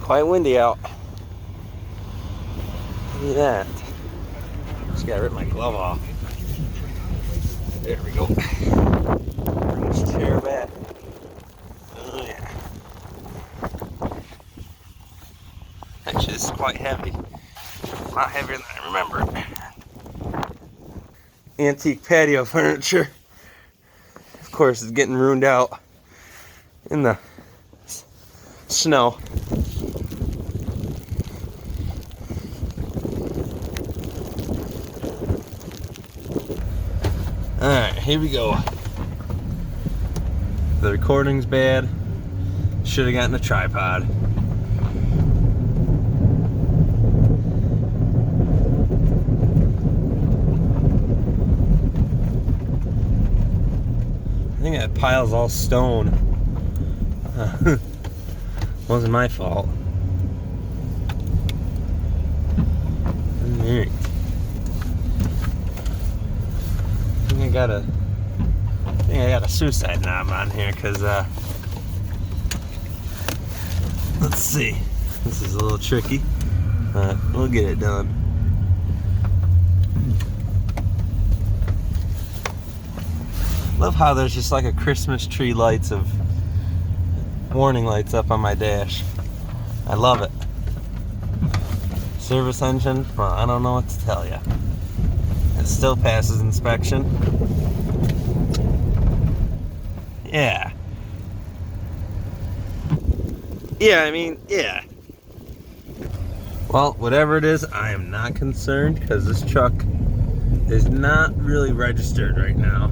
quite windy out. Look at that. Just gotta rip my glove off. There we go. Bring this chair back. Oh yeah. Actually, this is quite heavy. A lot heavier than I remembered. Antique patio furniture. Of course, it's getting ruined out in the snow. Alright, here we go. The recording's bad. Should have gotten a tripod. I think that pile's all stone. Wasn't my fault. Alright. I think I got a suicide knob on here because let's see. This is a little tricky, but we'll get it done. Love how there's just like a Christmas tree lights of warning lights up on my dash. I love it. Service engine, well, I don't know what to tell you. It still passes inspection. Yeah. Yeah, I mean, yeah. Well, whatever it is, I am not concerned because this truck is not really registered right now.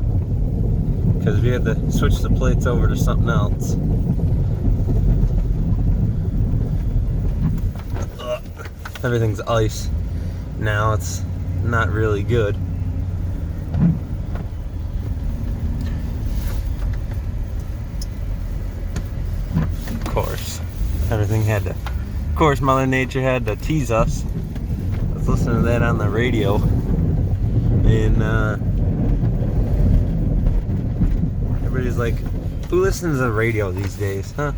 Because we had to switch the plates over to something else. Everything's ice. Now it's not really good. Of course, everything had to. Of course, Mother Nature had to tease us. I was listening to that on the radio, and everybody's like, "Who listens to the radio these days, huh?"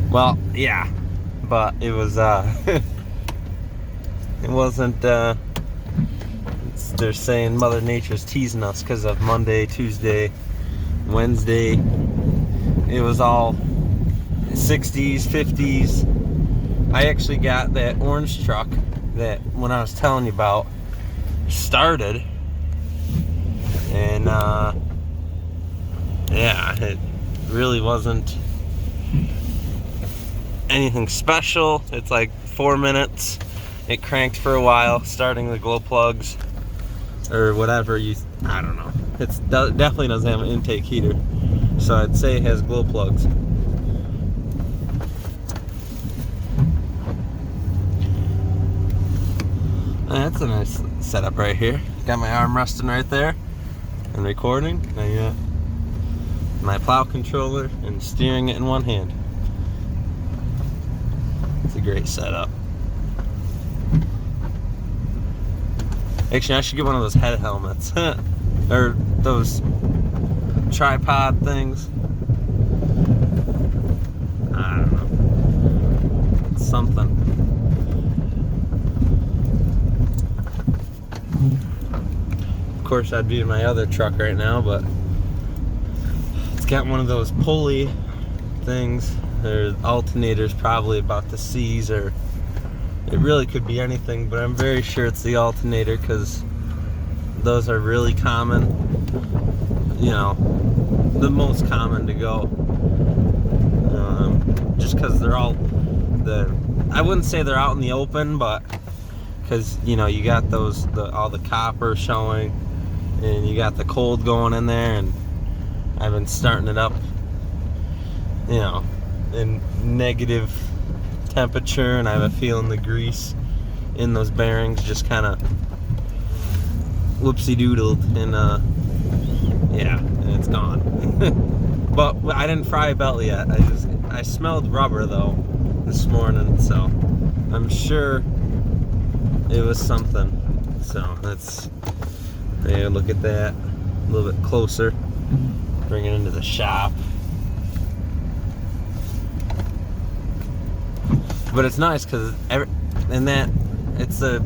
Well, yeah, but it was it wasn't. They're saying Mother Nature's teasing us because of Monday, Tuesday, Wednesday. It was all 60s, 50s. I actually got that orange truck that when I was telling you about started, and yeah, it really wasn't anything special. It's like 4 minutes. It cranked for a while, starting the glow plugs or whatever I don't know. It definitely doesn't have an intake heater, so I'd say it has glow plugs. That's a nice setup right here. Got my arm resting right there and recording. I got my plow controller and steering it in one hand. It's a great setup. Actually, I should get one of those head helmets or those tripod things. I don't know. It's something. Of course, I'd be in my other truck right now, but it's got one of those pulley things. There's alternators probably about to seize, or it really could be anything, but I'm very sure it's the alternator because those are really common, you know, the most common to go. Just because they're all, I wouldn't say they're out in the open, but because, you know, you got all the copper showing, and you got the cold going in there, and I've been starting it up, you know, in negative temperature, and I have a feeling the grease in those bearings just kind of whoopsie-doodled, and yeah, and it's gone. But I didn't fry a belt yet. I smelled rubber though this morning, so I'm sure it was something. So let's look at that a little bit closer. Bring it into the shop. But it's nice because and that it's a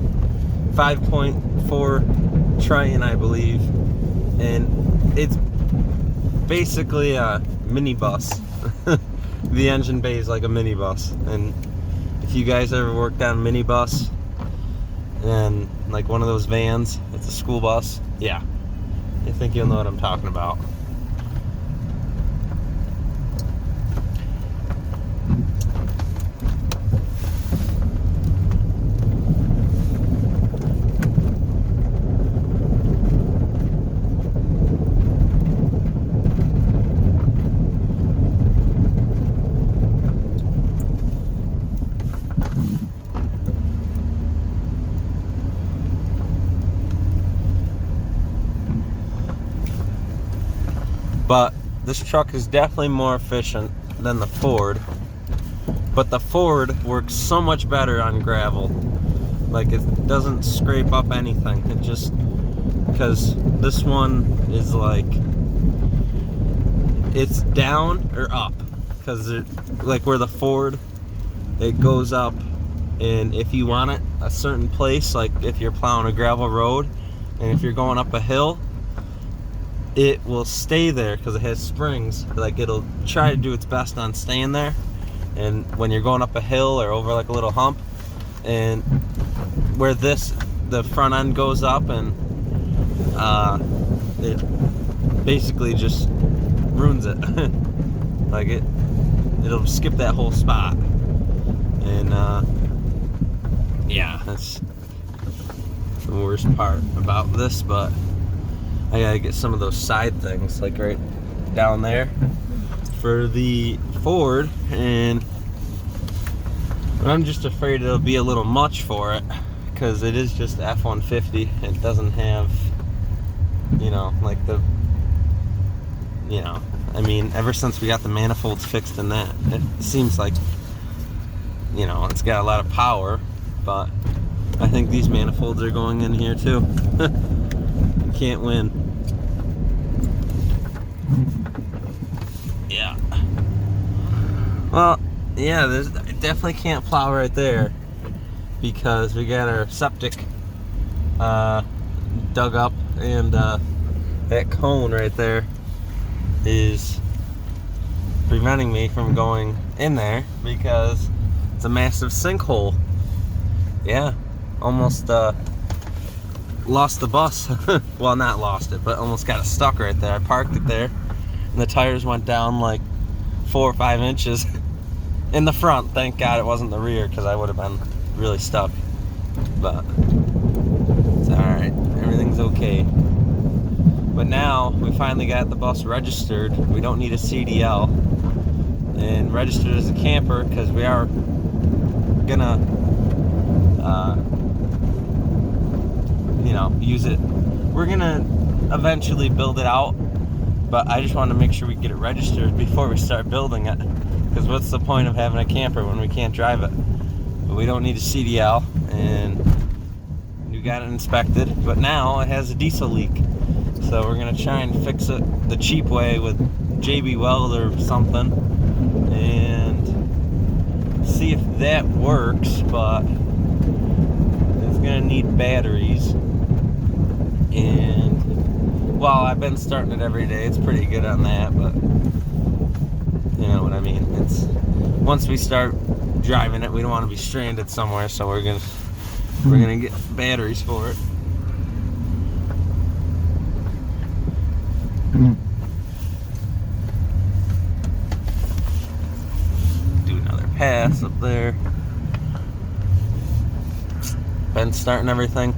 5.4 train, I believe, and it's basically a minibus. The engine bay is like a minibus, and if you guys ever worked on a minibus and like one of those vans, it's a school bus, yeah, I think you'll know what I'm talking about. But this truck is definitely more efficient than the Ford. But the Ford works so much better on gravel. Like, it doesn't scrape up anything. It just, because this one is like, it's down or up. Because like where the Ford, it goes up, and if you want it a certain place, like if you're plowing a gravel road, and if you're going up a hill, it will stay there because it has springs. Like, it'll try to do its best on staying there. And when you're going up a hill or over like a little hump, and where the front end goes up, and it basically just ruins it. Like, it'll skip that whole spot. And yeah, that's the worst part about this. But I gotta get some of those side things, like right down there for the Ford, and I'm just afraid it'll be a little much for it because it is just F-150. It doesn't have, like I mean, ever since we got the manifolds fixed in that, it seems like, it's got a lot of power, but I think these manifolds are going in here too. Can't win. Yeah. Well, yeah, I definitely can't plow right there because we got our septic dug up, and that cone right there is preventing me from going in there because it's a massive sinkhole. Yeah, almost lost the bus. Well, not lost it, but almost got it stuck right there. I parked it there, and the tires went down like 4 or 5 inches in the front. Thank God it wasn't the rear, because I would have been really stuck. But it's alright, everything's okay. But now we finally got the bus registered. We don't need a CDL and registered as a camper, because we are gonna use it. We're gonna eventually build it out, but I just want to make sure we get it registered before we start building it, because what's the point of having a camper when we can't drive it? But we don't need a CDL, and we got it inspected, but now it has a diesel leak, so we're gonna try and fix it the cheap way with JB Weld or something and see if that works. But it's gonna need batteries. And, well, I've been starting it every day. It's pretty good on that, but you know what I mean. It's, once we start driving it, we don't want to be stranded somewhere, so we're gonna get batteries for it. Do another pass up there. Been starting everything.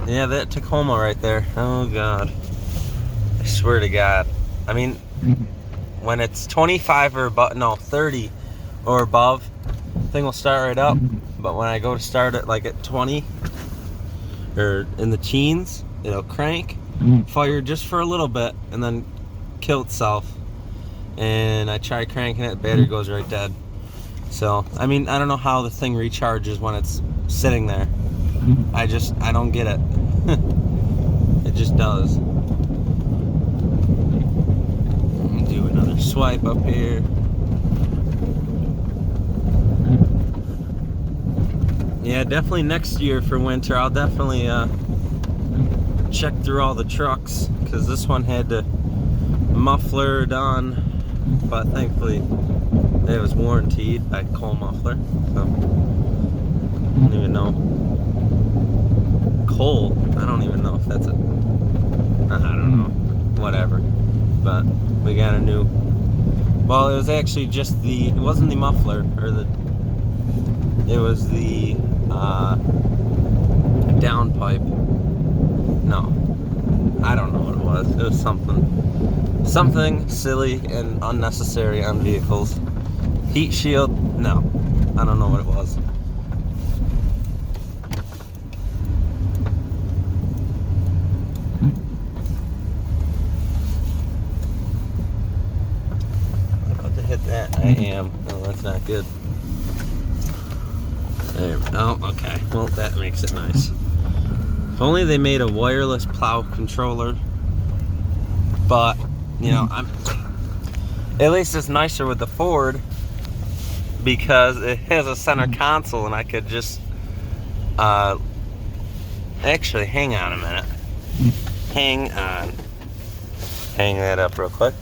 Yeah, that Tacoma right there. Oh God, I swear to God. I mean, when it's 25 or above, no, 30 or above, thing will start right up. But when I go to start it like at 20 or in the teens, it'll crank, fire just for a little bit, and then kill itself. And I try cranking it, battery goes right dead. So, I mean, I don't know how the thing recharges when it's sitting there. I don't get it. It just does. Do another swipe up here. Yeah, definitely next year for winter, I'll definitely check through all the trucks, because this one had the muffler done, but thankfully it was warranted by Cole Muffler. So I don't even know. Cole, I don't even know if that's a, I don't know, whatever. But we got a new, well, it was actually just the, it wasn't the muffler, or the, it was the downpipe. No, I don't know what it was. It was something silly and unnecessary on vehicles. Heat shield, no, I don't know what it was. I'm about to hit that. I am. Oh, that's not good. There. Oh, okay. Well, that makes it nice. If only they made a wireless plow controller. But, you know, at least it's nicer with the Ford, because it has a center console and I could just actually, hang on a minute. Hang on. Hang that up real quick.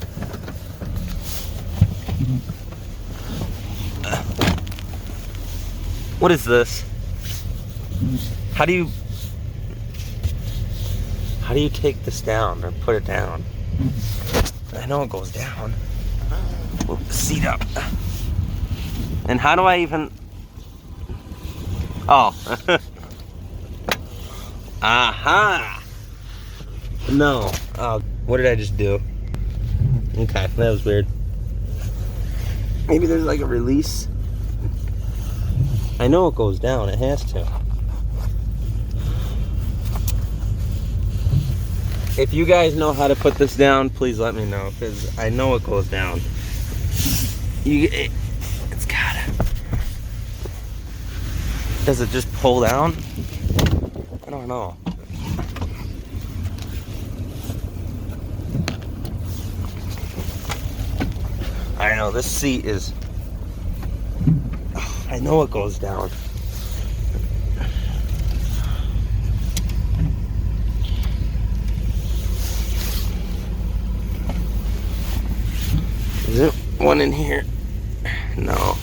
What is this? How do you take this down or put it down? I know it goes down. Move the seat up. And how do I even... Oh. Aha! No. Oh, what did I just do? Okay, that was weird. Maybe there's like a release. I know it goes down. It has to. If you guys know how to put this down, please let me know, because I know it goes down. It's gotta. Does it just pull down? I don't know. I know this seat is. Oh, I know it goes down. Is there one in here? No.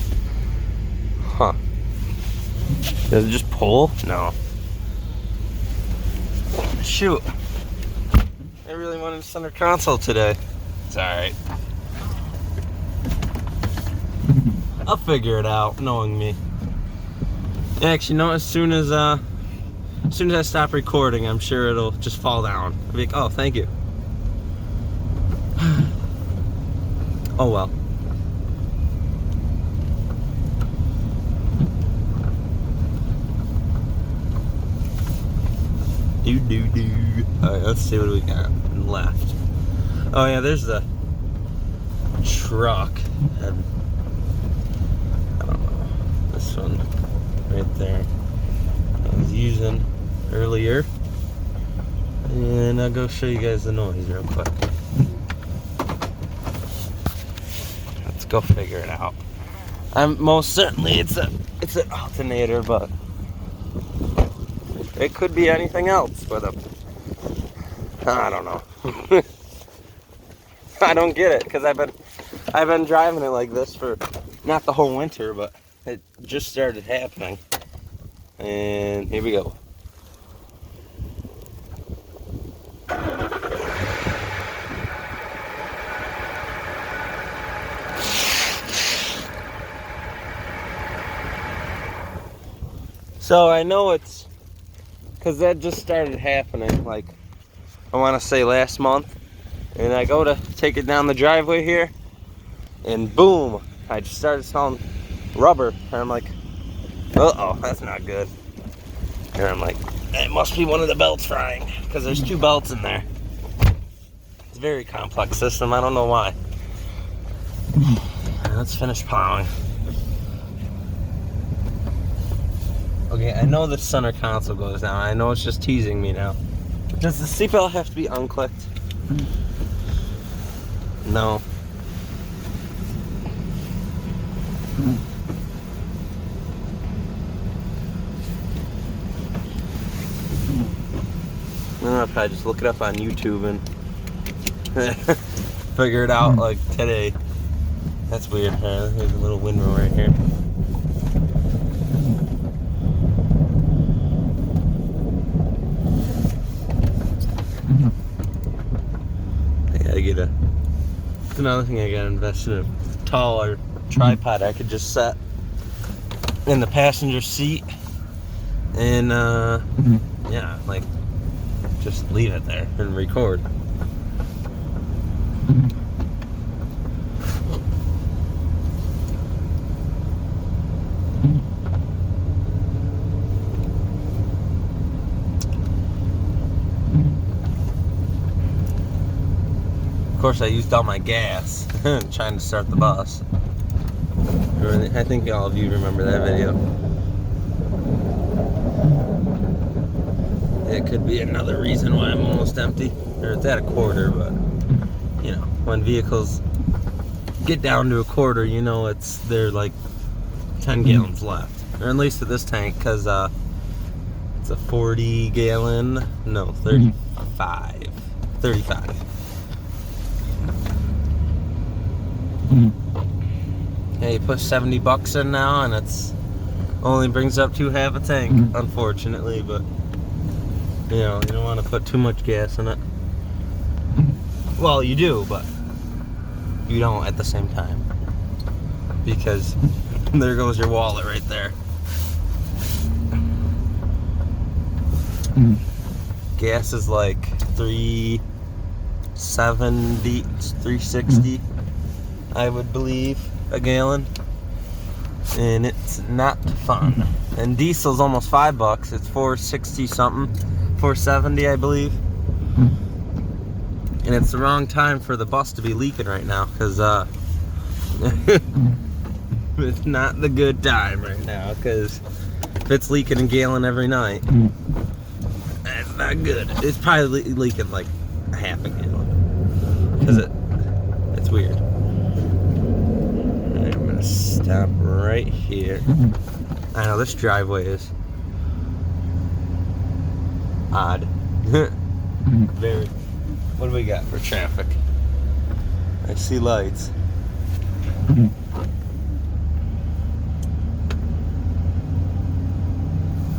Huh. Does it just pull? No. Shoot. I really wanted a center console today. It's alright. I'll figure it out, knowing me. Actually, no, as soon as I stop recording, I'm sure it'll just fall down. I'll be like, oh, thank you. Oh well. Alright, let's see what we got left. Oh yeah, there's the truck. I don't know. This one right there. I was using earlier. And I'll go show you guys the noise real quick. Let's go figure it out. I'm most certainly it's an alternator, but it could be anything else with a, I don't know. I don't get it, because I've been driving it like this for not the whole winter, but it just started happening. And here we go. So I know it's because that just started happening, like, I want to say last month. And I go to take it down the driveway here, and boom, I just started smelling rubber. And I'm like, uh-oh, that's not good. And I'm like, it must be one of the belts frying, because there's 2 belts in there. It's a very complex system, I don't know why. Let's finish plowing. Okay, I know the center console goes down. I know it's just teasing me now. Does the seatbelt have to be unclicked? No. I'll probably just look it up on YouTube and figure it out like today. That's weird. There's a little windrow right here. I gotta get a. That's another thing I gotta invest in, a taller tripod I could just set in the passenger seat and yeah, like just leave it there and record. Of course, I used all my gas trying to start the bus. I think all of you remember that video. It could be another reason why I'm almost empty. Or it's at a quarter, but you know, when vehicles get down to a quarter, you know they're like 10 gallons left. Or at least at this tank, because it's a 40 gallon, no, 35. Yeah, you put 70 bucks in now and it's only brings up to half a tank, unfortunately, but you know, you don't want to put too much gas in it. Well, you do, but you don't at the same time, because there goes your wallet right there. Gas is like $3.70, $3.60, I would believe, a gallon, and it's not fun. And diesel's almost $5. It's $4.60 something, $4.70, I believe. And it's the wrong time for the bus to be leaking right now, because it's not the good time right now, because if it's leaking a gallon every night, that's not good. It's probably leaking like a half a gallon, because it's weird. Alright, I'm gonna stop right here. I know this driveway is odd. Very. What do we got for traffic? I see lights.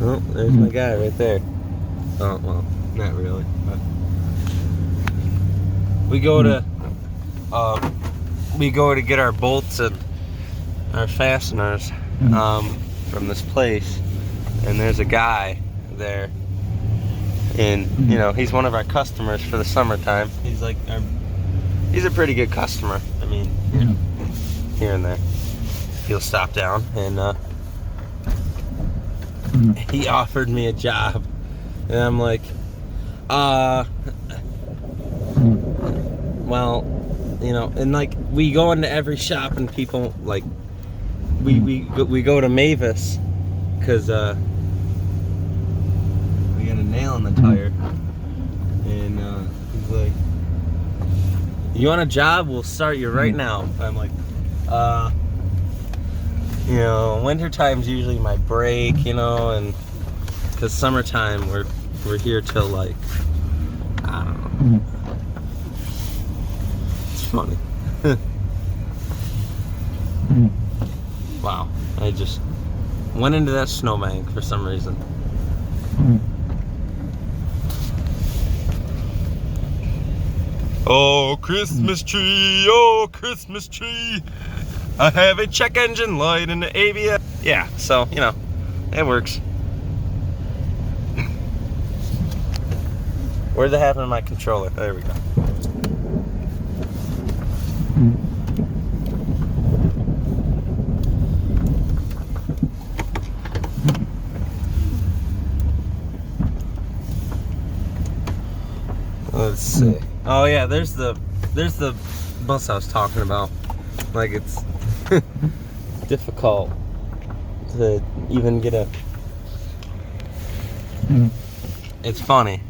Oh, there's my guy right there. Oh, well, not really. But we go to get our bolts and our fasteners from this place, and there's a guy there. And you know, he's one of our customers for the summertime. He's like he's a pretty good customer. I mean, you know, here and there he'll stop down, and he offered me a job, and I'm like, well, you know, and like we go into every shop and people like we go to Mavis because we got a nail in the tire, and he's like, you want a job? We'll start you right now. I'm like, you know, winter time's usually my break, you know, and because summertime we're here till like, I don't know. It's funny. Wow, I just went into that snowbank for some reason. Oh, Christmas tree, oh, Christmas tree, I have a check engine light in the ABS. Yeah, so, you know, it works. Where's it happening in my controller? There we go. Let's see. Oh yeah, there's the bus I was talking about. Like, it's difficult to even get a. It's funny.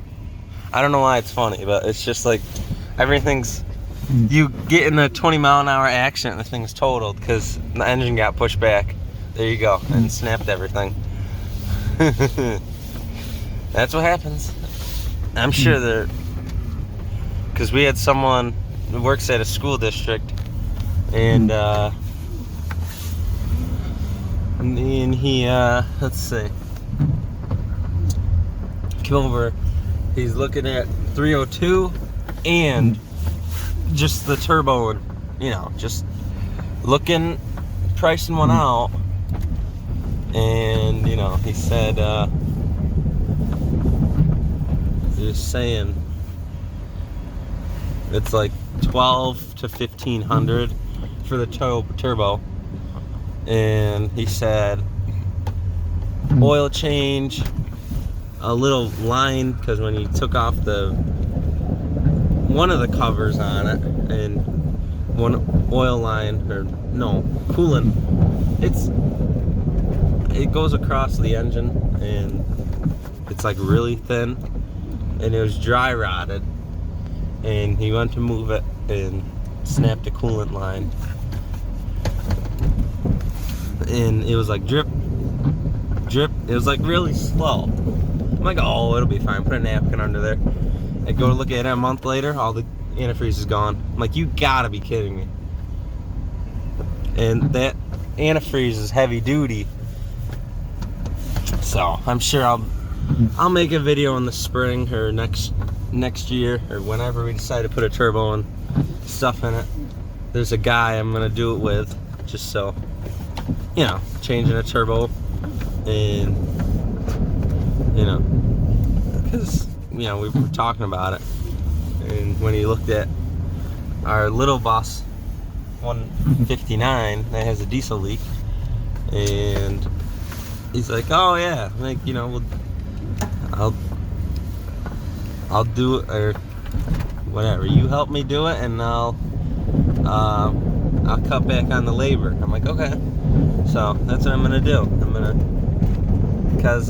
I don't know why it's funny, but it's just like everything's. You get in a 20-mile-an-hour accident, and the thing's totaled because the engine got pushed back. There you go, and snapped everything. That's what happens. I'm sure they're, because we had someone who works at a school district, and he let's see, come over. He's looking at 302 and just the turbo, and just looking, pricing one out, and he said, just saying, it's like 12 to 1500 for the turbo, and he said oil change, a little line, because when he took off one of the covers on it, and one oil line, or no, coolant, it goes across the engine, and it's like really thin, and it was dry rotted, and he went to move it and snapped a coolant line, and it was like drip drip. It was like really slow. I'm like, oh, it'll be fine, put a napkin under there. I go to look at it a month later, all the antifreeze is gone. I'm like, you gotta be kidding me. And that antifreeze is heavy duty, so I'm sure I'll make a video in the spring or next year, or whenever we decide to put a turbo and stuff in it. There's a guy I'm gonna do it with, just so changing a turbo, and because we were talking about it, and when he looked at our little bus 159 that has a diesel leak, and he's like, oh yeah, like I'll do it, or whatever, you help me do it, and I'll cut back on the labor. I'm like, okay. So that's what I'm gonna do. Because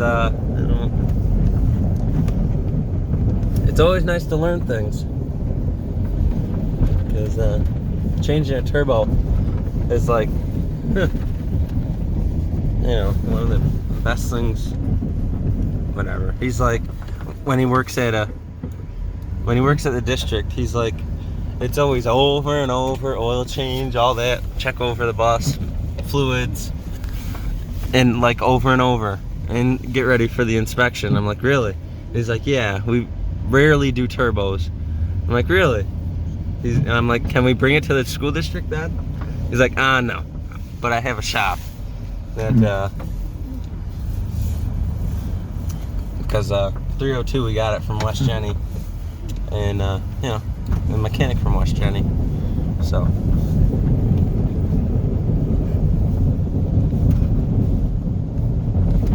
it's always nice to learn things, because changing a turbo is like one of the best things. Whatever. He's like, when he works at the district, he's like, it's always over and over, oil change, all that, check over the bus, fluids, and like over and over, and get ready for the inspection. I'm like, really? He's like, yeah, we rarely do turbos. I'm like, really? And I'm like, can we bring it to the school district then? He's like, no, but I have a shop that because 302, we got it from West Jenny, and the mechanic from West Jenny, so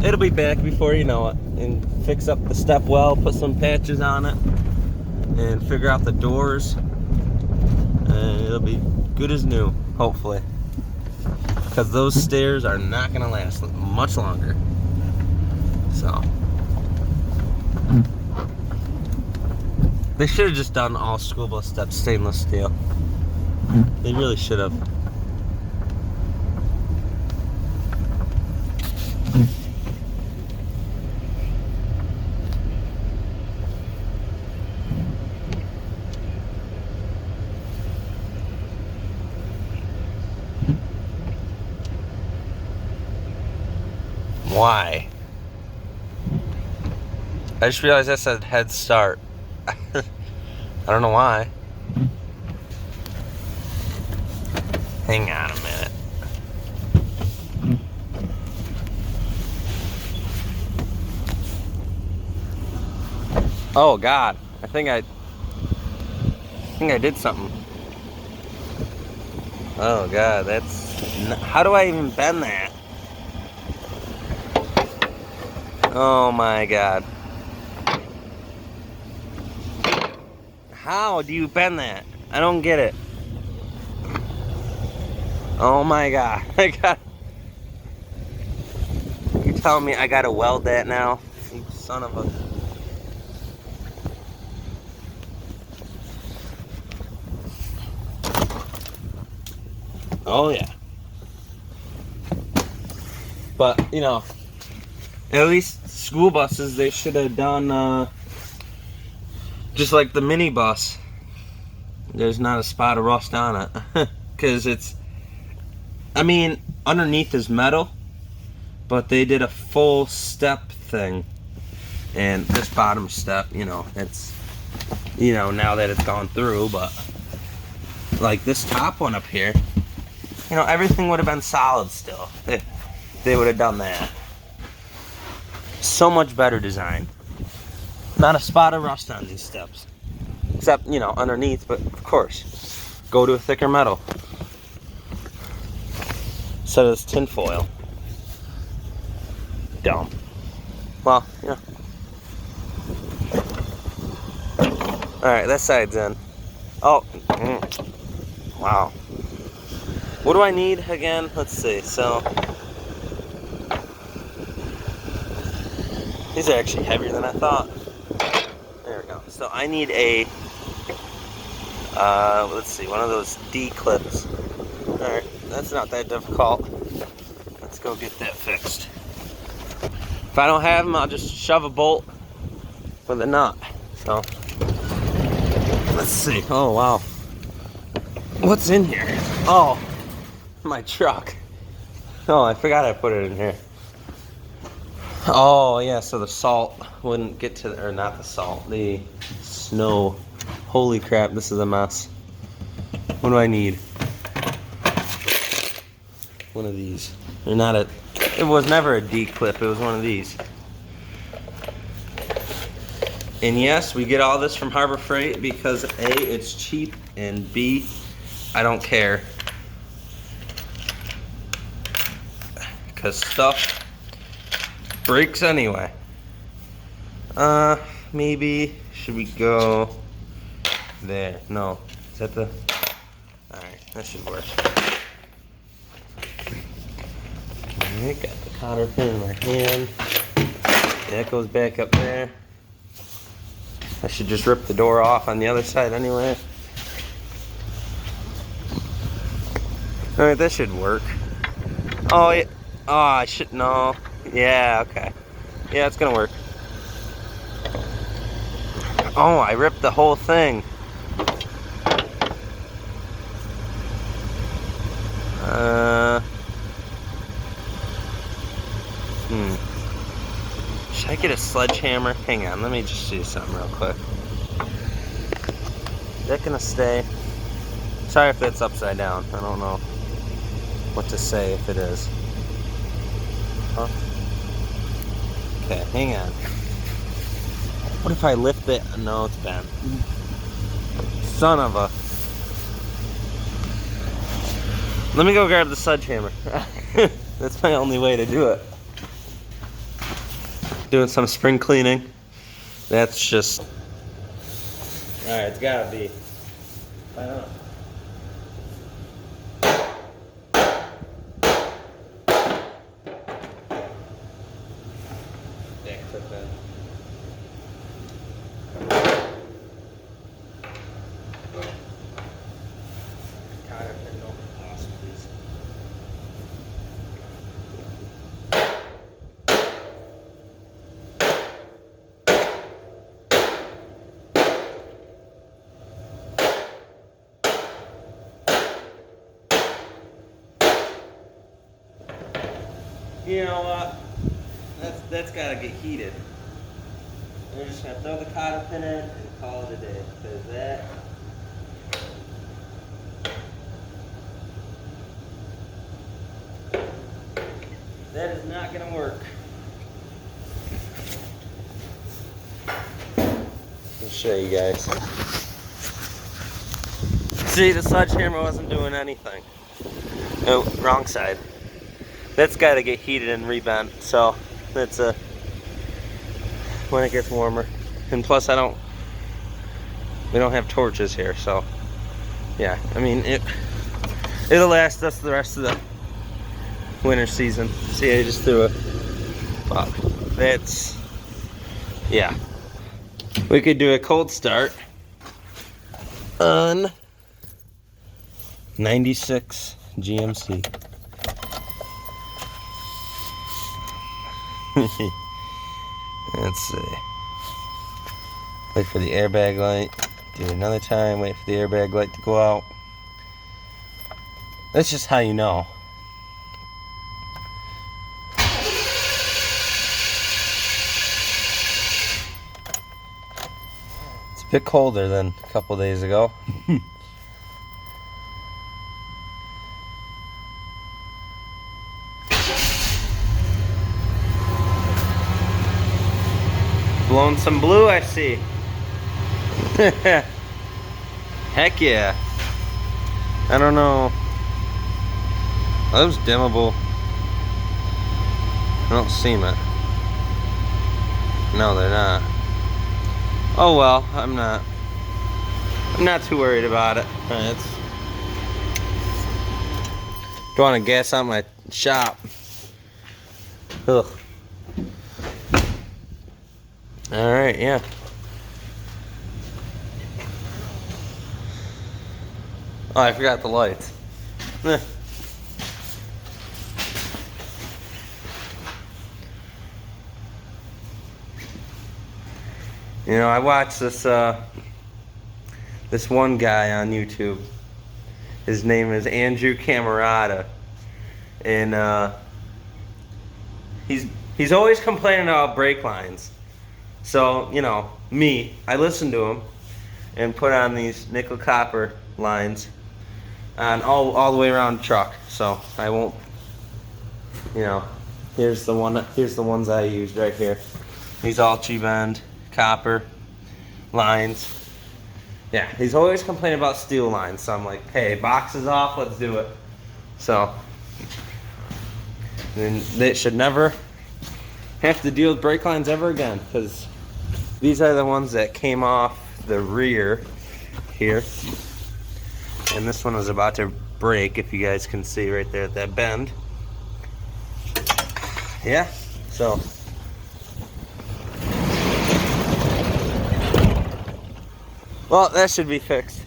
it'll be back before you know it, and fix up the step well, put some patches on it, and figure out the doors, and it'll be good as new, hopefully, because those stairs are not gonna last much longer. So they should have just done all school bus steps stainless steel. They really should have. Why? I just realized that said head start. I don't know why. Hang on a minute. Oh God, I think I did something. Oh God, how do I even bend that? Oh my God. How do you bend that? I don't get it. Oh my God. You telling me I gotta weld that now? You son of a... Oh yeah. But, at least school buses, they should have done, Just like the minibus, there's not a spot of rust on it. Because it's, I mean, underneath is metal, but they did a full step thing. And this bottom step, you know, it's, you know, now that it's gone through, but like this top one up here, you know, everything would have been solid still if they would have done that. So much better design. Not a spot of rust on these steps. Except, you know, underneath, but of course, go to a thicker metal. Instead of this tin foil. Dumb. Well, yeah. Alright, that side's in. Oh, wow. What do I need again? Let's see, so. These are actually heavier than I thought. There we go. So I need a, let's see, one of those D clips. Alright, that's not that difficult. Let's go get that fixed. If I don't have them, I'll just shove a bolt with a nut. So, let's see. Oh, wow. What's in here? Oh, my truck. Oh, I forgot I put it in here. Oh, yeah, so the salt wouldn't get to, or not the salt, the snow. Holy crap, this is a mess. What do I need? One of these. They're not a, it was never a D clip, it was one of these. And yes, we get all this from Harbor Freight because A, it's cheap, and B, I don't care. Because stuff breaks anyway. Maybe, should we go there? No, is that the, alright, that should work. Okay, got the cotter pin in my hand. That goes back up there. I should just rip the door off on the other side anyway. Alright, that should work. Oh, yeah. Oh, I should know. Yeah, okay. Yeah, it's gonna work. Oh, I ripped the whole thing. Should I get a sledgehammer? Hang on, let me just do something real quick. Is that gonna stay? Sorry if it's upside down. I don't know what to say if it is. Huh? Okay, hang on. What if I lift it? No, it's bent. Son of a. Let me go grab the sledgehammer. That's my only way to do it. Doing some spring cleaning. That's just. Alright, it's gotta be. Why not? You know what? That's gotta get heated. We're just gonna throw the cotter pin in and call it a day. Because that is not gonna work. I'll show you guys. See, the sledgehammer wasn't doing anything. Oh, wrong side. That's got to get heated and rebent, so that's when it gets warmer. And plus, we don't have torches here, so yeah. I mean, it'll last us the rest of the winter season. See, I just threw it. Wow, that's, yeah. We could do a cold start on 96 GMC. Let's see. Wait for the airbag light. Do it another time. Wait for the airbag light to go out. That's just how you know. It's a bit colder than a couple days ago. Blowing some blue, I see. Heck yeah. I don't know. Are those dimmable? I don't seem it. No, they're not. Oh well, I'm not too worried about it. Alright, don't want to gas out my shop. Ugh. Alright, yeah. Oh, I forgot the lights. Eh. You know, I watched this one guy on YouTube. His name is Andrew Camerata, and he's always complaining about brake lines. So, you know, I listen to him and put on these nickel copper lines on all the way around the truck. So I won't, you know, here's the ones I used right here. These all G-bend copper lines. Yeah, he's always complaining about steel lines. So I'm like, hey, box is off, let's do it. So then they should never have to deal with brake lines ever again, because these are the ones that came off the rear here, and this one was about to break, if you guys can see right there at that bend. Yeah, so well, that should be fixed.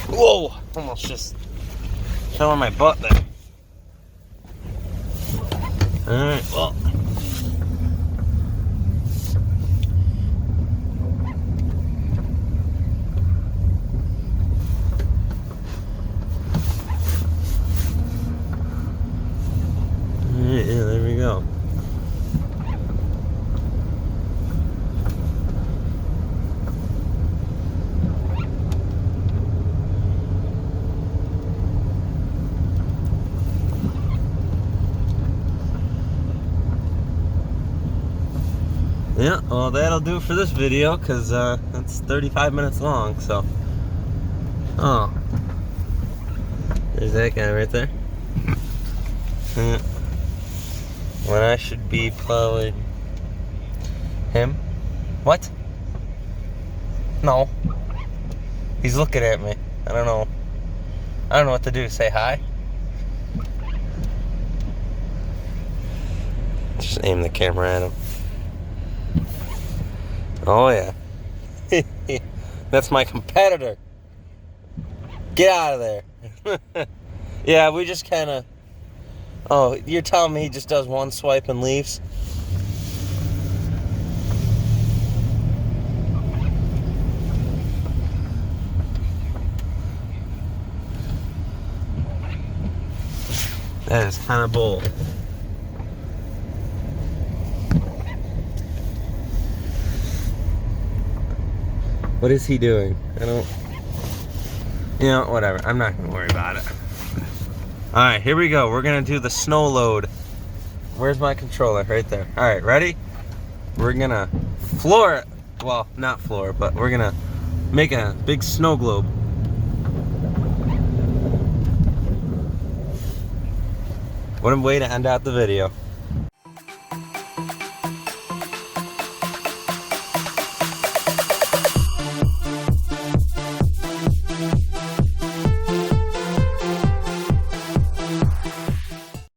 Whoa, almost just fell on my butt there. Alright, well, yeah, there we go. Yeah, well, that'll do for this video, because it's 35 minutes long, so. Oh. There's that guy right there. Yeah. When I should be plowing him. What? No. He's looking at me. I don't know what to do. Say hi? Just aim the camera at him. Oh yeah. That's my competitor. Get out of there. Yeah, we just kind of... Oh, you're telling me he just does one swipe and leaves? That is kind of bold. What is he doing? I don't... You know, whatever. I'm not going to worry about it. Alright, here we go. We're going to do the snow load. Where's my controller? Right there. Alright, ready? We're going to floor it. Well, not floor, but we're going to make a big snow globe. What a way to end out the video.